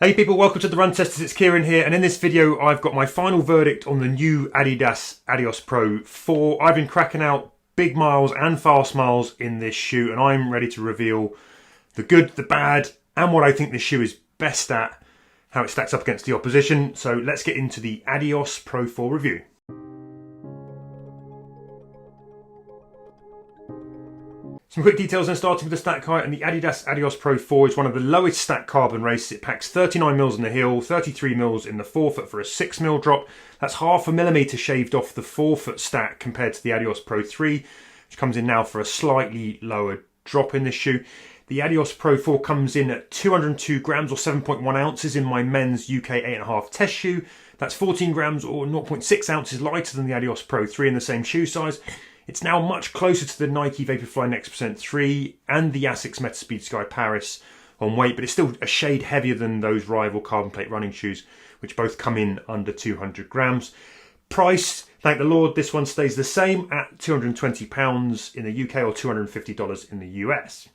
Hey people, welcome to the Run Testers, it's Kieran here, and in this video I've got my final verdict on the new Adidas Adios Pro 4. I've been cracking out big miles and fast miles in this shoe, and I'm ready to reveal the good, the bad, and what I think this shoe is best at, how it stacks up against the opposition. So let's get into the Adios Pro 4 review. Some quick details then, starting with the stack height, and the Adidas Adios Pro 4 is one of the lowest stack carbon races. It packs 39mm in the heel, 33mm in the forefoot for a 6mm drop. That's half a millimetre shaved off the forefoot stack compared to the Adios Pro 3, which comes in now for a slightly lower drop in this shoe. The Adios Pro 4 comes in at 202 grams or 7.1 ounces in my men's UK 8.5 test shoe. That's 14 grams or 0.6 ounces lighter than the Adios Pro 3 in the same shoe size. It's now much closer to the Nike Vaporfly Next Percent 3 and the Asics Metaspeed Sky Paris on weight, but it's still a shade heavier than those rival carbon plate running shoes, which both come in under 200 grams. Price, thank the Lord, this one stays the same at £220 in the UK or $250 in the US.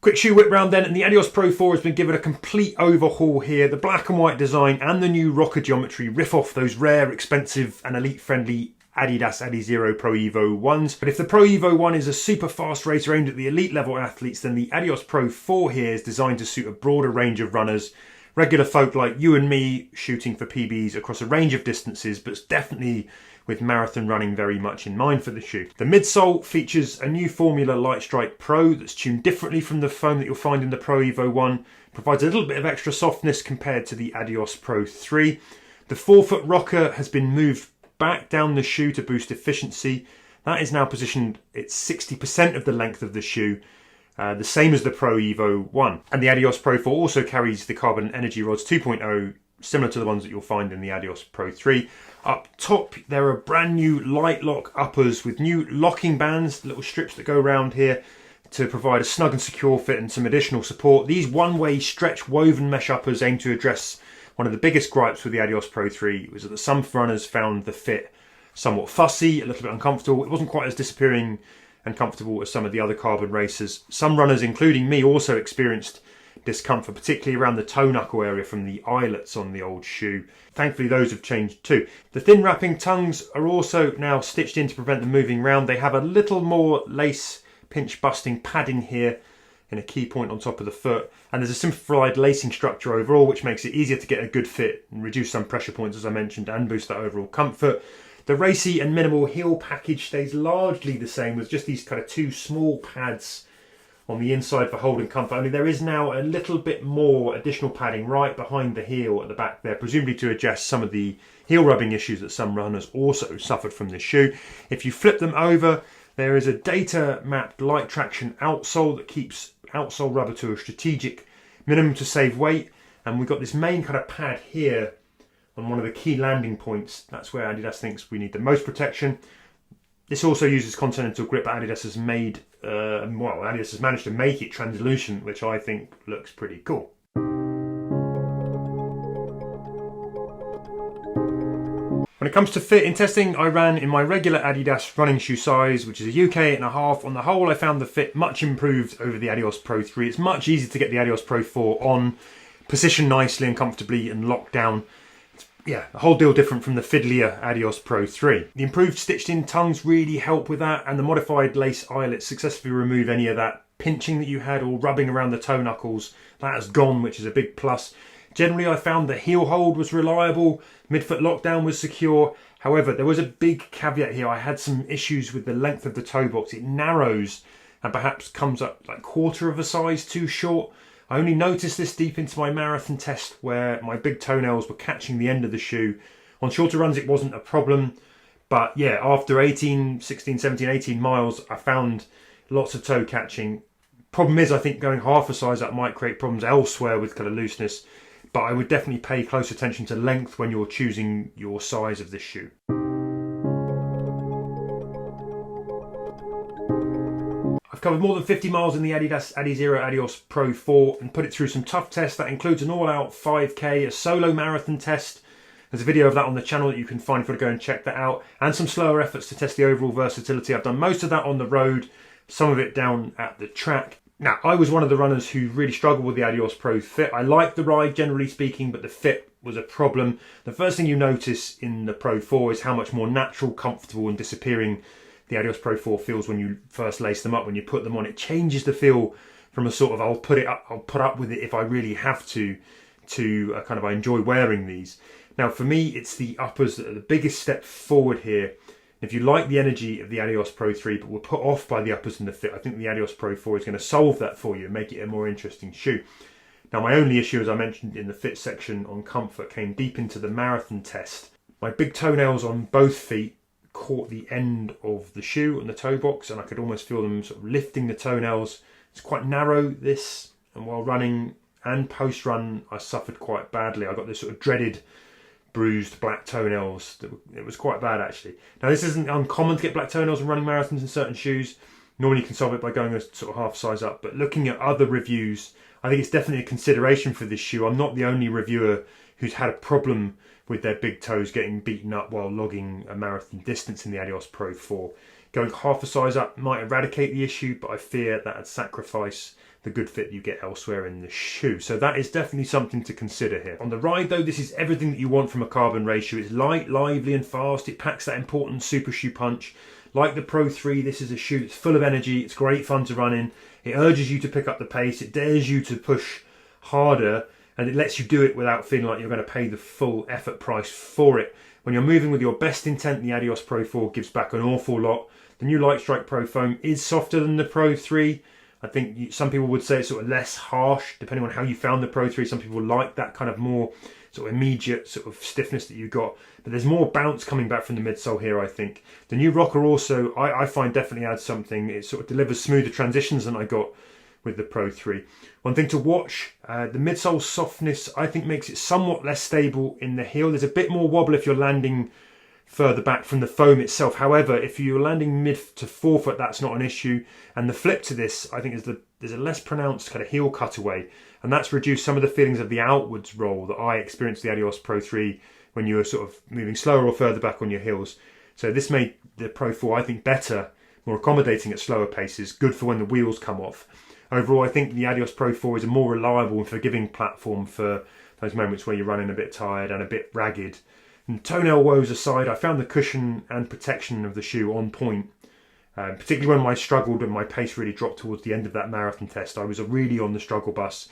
Quick shoe whip round then, and the Adios Pro 4 has been given a complete overhaul here. The black and white design and the new rocker geometry riff off those rare, expensive and elite-friendly Adidas Adizero Pro Evo ones. But if the Pro Evo 1 is a super fast racer aimed at the elite level athletes, then the Adios Pro 4 here is designed to suit a broader range of runners. Regular folk like you and me shooting for PBs across a range of distances, but definitely with marathon running very much in mind for the shoe. The midsole features a new Formula Light Strike Pro that's tuned differently from the foam that you'll find in the Pro Evo 1. Provides a little bit of extra softness compared to the Adios Pro 3. The forefoot rocker has been moved back down the shoe to boost efficiency. That is now positioned at 60% of the length of the shoe, the same as the Pro Evo 1. And the Adios Pro 4 also carries the Carbon Energy Rods 2.0, similar to the ones that you'll find in the Adios Pro 3. Up top, there are brand new light lock uppers with new locking bands, little strips that go around here to provide a snug and secure fit and some additional support. These one-way stretch woven mesh uppers aim to address one of the biggest gripes with the Adios Pro 3, was that some runners found the fit somewhat fussy, a little bit uncomfortable. It wasn't quite as disappearing and comfortable as some of the other carbon racers. Some runners, including me, also experienced discomfort, particularly around the toe knuckle area from the eyelets on the old shoe. Thankfully those have changed too. The thin wrapping tongues are also now stitched in to prevent them moving round. They have a little more lace pinch busting padding here in a key point on top of the foot, and there's a simplified lacing structure overall which makes it easier to get a good fit and reduce some pressure points, as I mentioned, and boost that overall comfort. The racy and minimal heel package stays largely the same, with just these kind of two small pads on the inside for holding comfort. Only there is now a little bit more additional padding right behind the heel at the back there, presumably to address some of the heel rubbing issues that some runners also suffered from this shoe. If you flip them over, there is a data mapped light traction outsole that keeps outsole rubber to a strategic minimum to save weight, and we've got this main kind of pad here on one of the key landing points. That's where Adidas thinks we need the most protection. This also uses continental grip, but Adidas has made, Adidas has managed to make it translucent, which I think looks pretty cool. When it comes to fit in testing, I ran in my regular Adidas running shoe size, which is a UK 8.5. On the whole, I found the fit much improved over the Adios Pro 3. It's much easier to get the Adios Pro 4 on, positioned nicely and comfortably and locked down. Yeah, a whole deal different from the fiddlier Adios Pro 3. The improved stitched in tongues really help with that, and the modified lace eyelets successfully remove any of that pinching that you had or rubbing around the toe knuckles. That has gone, which is a big plus. Generally, I found the heel hold was reliable, midfoot lockdown was secure. However, there was a big caveat here. I had some issues with the length of the toe box. It narrows and perhaps comes up like quarter of a size too short. I only noticed this deep into my marathon test where my big toenails were catching the end of the shoe. On shorter runs it wasn't a problem, but yeah, after 18 miles I found lots of toe catching. Problem is, I think going half a size up might create problems elsewhere with kind of looseness, but I would definitely pay close attention to length when you're choosing your size of this shoe. I've covered more than 50 miles in the Adidas Adizero Adios Pro 4 and put it through some tough tests. That includes an all-out 5k, a solo marathon test. There's a video of that on the channel that you can find if you want to go and check that out, and some slower efforts to test the overall versatility. I've done most of that on the road, some of it down at the track. Now, I was one of the runners who really struggled with the Adios Pro fit. I liked the ride, generally speaking, but the fit was a problem. The first thing you notice in the Pro 4 is how much more natural, comfortable and disappearing the Adios Pro 4 feels when you first lace them up. When you put them on, it changes the feel from a sort of I'll put up with it if I really have to kind of I enjoy wearing these. Now, for me, it's the uppers that are the biggest step forward here. If you like the energy of the Adios Pro 3 but were put off by the uppers and the fit, I think the Adios Pro 4 is going to solve that for you and make it a more interesting shoe. Now, my only issue, as I mentioned in the fit section on comfort, came deep into the marathon test. My big toenails on both feet caught the end of the shoe and the toe box, and I could almost feel them sort of lifting the toenails. It's quite narrow, this, and while running and post-run, I suffered quite badly. I got this sort of dreaded bruised black toenails. It was quite bad, actually. Now, this isn't uncommon to get black toenails when running marathons in certain shoes. Normally you can solve it by going a sort of half size up, but looking at other reviews, I think it's definitely a consideration for this shoe. I'm not the only reviewer who's had a problem with their big toes getting beaten up while logging a marathon distance in the Adios Pro 4. Going half a size up might eradicate the issue, but I fear that would sacrifice the good fit you get elsewhere in the shoe. So that is definitely something to consider here. On the ride though, this is everything that you want from a carbon race shoe. It's light, lively and fast. It packs that important super shoe punch. Like the Pro 3, this is a shoe that's full of energy. It's great fun to run in. It urges you to pick up the pace. It dares you to push harder, and it lets you do it without feeling like you're going to pay the full effort price for it. When you're moving with your best intent, the Adios Pro 4 gives back an awful lot. The new Light Strike Pro foam is softer than the Pro 3. I think some people would say it's sort of less harsh, depending on how you found the Pro 3. Some people like that kind of more sort of immediate sort of stiffness that you got. But there's more bounce coming back from the midsole here, I think. The new rocker also, I find, definitely adds something. It sort of delivers smoother transitions than I got with the Pro 3. One thing to watch, the midsole softness, I think, makes it somewhat less stable in the heel. There's a bit more wobble if you're landing further back from the foam itself. However, if you're landing mid to forefoot, that's not an issue. And the flip to this, I think, is there's a less pronounced kind of heel cutaway, and that's reduced some of the feelings of the outwards roll that I experienced the Adios Pro 3 when you were sort of moving slower or further back on your heels. So this made the Pro 4, I think, better, more accommodating at slower paces, good for when the wheels come off. Overall, I think the Adios Pro 4 is a more reliable and forgiving platform for those moments where you're running a bit tired and a bit ragged. And toenail woes aside, I found the cushion and protection of the shoe on point. Particularly when I struggled and my pace really dropped towards the end of that marathon test. I was really on the struggle bus,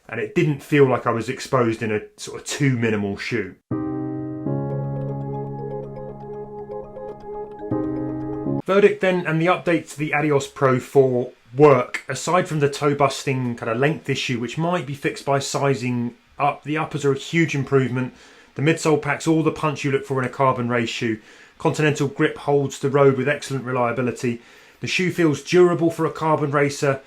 and it didn't feel like I was exposed in a sort of too minimal shoe. Verdict then, and the update to the Adios Pro 4 work. Aside from the toe busting kind of length issue, which might be fixed by sizing up, the uppers are a huge improvement. The midsole packs all the punch you look for in a carbon race shoe. Continental grip holds the road with excellent reliability. The shoe feels durable for a carbon racer.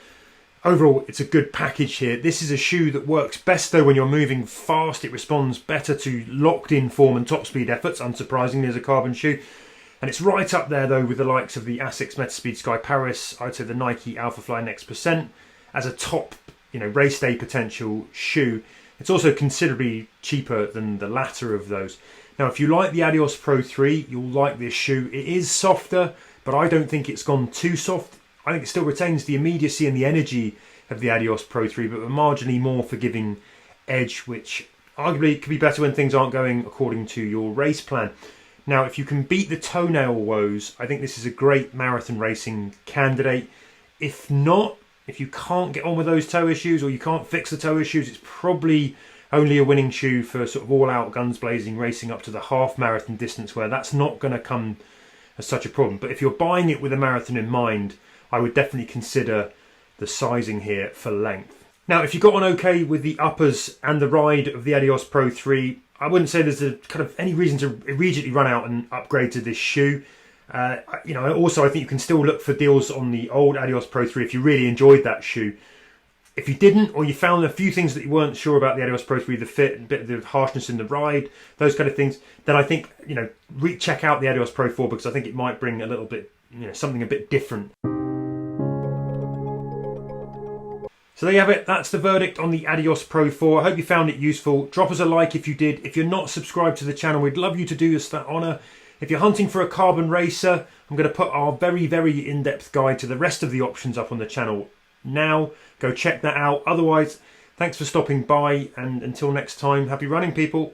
Overall, it's a good package here. This is a shoe that works best though when you're moving fast. It responds better to locked in form and top speed efforts, unsurprisingly, as a carbon shoe. And it's right up there though with the likes of the Asics Metaspeed Sky Paris, I'd say the Nike Alphafly Next Percent as a top, race day potential shoe. It's also considerably cheaper than the latter of those. Now, if you like the Adios Pro 3, you'll like this shoe. It is softer, but I don't think it's gone too soft. I think it still retains the immediacy and the energy of the Adios Pro 3, but a marginally more forgiving edge, which arguably could be better when things aren't going according to your race plan. Now, if you can beat the toenail woes, I think this is a great marathon racing candidate. If not, if you can't get on with those toe issues or you can't fix the toe issues, it's probably only a winning shoe for sort of all-out guns blazing racing up to the half marathon distance, where that's not going to come as such a problem. But if you're buying it with a marathon in mind, I would definitely consider the sizing here for length. Now, if you got on okay with the uppers and the ride of the Adios Pro 3, I wouldn't say there's a kind of any reason to immediately run out and upgrade to this shoe. Also, I think you can still look for deals on the old Adios Pro 3 if you really enjoyed that shoe. If you didn't, or you found a few things that you weren't sure about the Adios Pro 3, the fit, a bit of the harshness in the ride, those kind of things, then I think, check out the Adios Pro 4, because I think it might bring a little bit, something a bit different. So there you have it. That's the verdict on the Adios Pro 4. I hope you found it useful. Drop us a like if you did. If you're not subscribed to the channel, we'd love you to do us that honour. If you're hunting for a carbon racer and I'm going to put our very, very in-depth guide to the rest of the options up on the channel now. Go check that out. Otherwise, thanks for stopping by, and until next time, happy running, people.